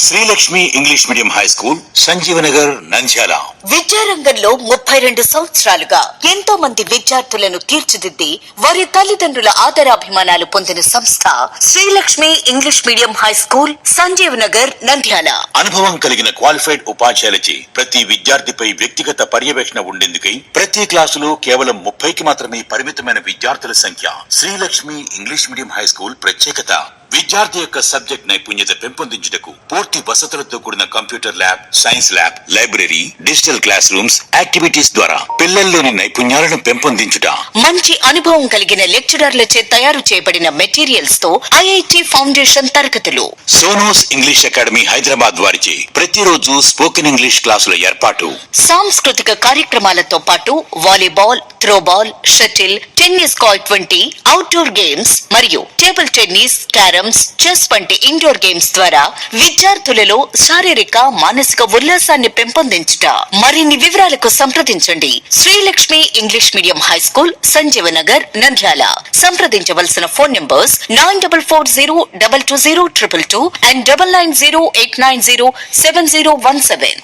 Srilakshmi English medium high school, Sanjeevanagar, Nandyal. విద్యారంగంలో 32 సంవత్సరాలుగా ఎంతో మంది విద్యార్థులను తీర్చిదిద్ది వారి తల్లిదండ్రుల ఆదరాభిమానాలు పొందిన సంస్థ Srilakshmi English medium high school, Sanjeevanagar, Nandyal. అనుభవం కలిగిన క్వాలిఫైడ్ ఉపాధ్యాయులచే ప్రతి విద్యార్థిపై వ్యక్తిగత పర్యవేక్షణ ఉండేందుకై ప్రతి క్లాసులో కేవలం 30కి మాత్రమే పరిమితమైన విద్యార్థుల సంఖ్య. Srilakshmi English medium high school ప్రత్యేకత విద్యార్థి యొక్క సబ్జెక్ట్ నైపుణ్యత పెంపొందించుటకు పూర్తి వసతులతో కూడిన computer lab, science lab, library, digital class rooms, activities ద్వారా పిల్లల్లోని నైపుణ్యాలను పెంపొందించుట. మంచి అనుభవం కలిగిన లెక్చరర్లచే తయారు చేయబడిన మెటీరియల్స్ తో ఐఐటి ఫౌండేషన్ తరగతులు. సోనోస్ ఇంగ్లీష్ అకాడమీ హైదరాబాద్ వారిచే ప్రతిరోజు స్పోకెన్ ఇంగ్లీష్ క్లాసుల ఏర్పాటు. సాంస్కృతిక కార్యక్రమాలతో పాటు volleyball, throwball, shuttle, tennis Coit వంటి అవుట్డోర్ గేమ్స్ మరియు టేబుల్ టెన్నిస్, క్యారమ్స్, చెస్ వంటి ఇండోర్ గేమ్స్ ద్వారా విద్యార్థులలో శారీరక, మానసిక ఉల్లాసాన్ని పెంపొందించుట. మరిన్ని వివరాలకు సంప్రదించండి Srilakshmi English medium high school, Sanjeevanagar, Nandyal. సంప్రదించవలసిన ఫోన్ నంబర్స్ 9440220222 and 9908907017.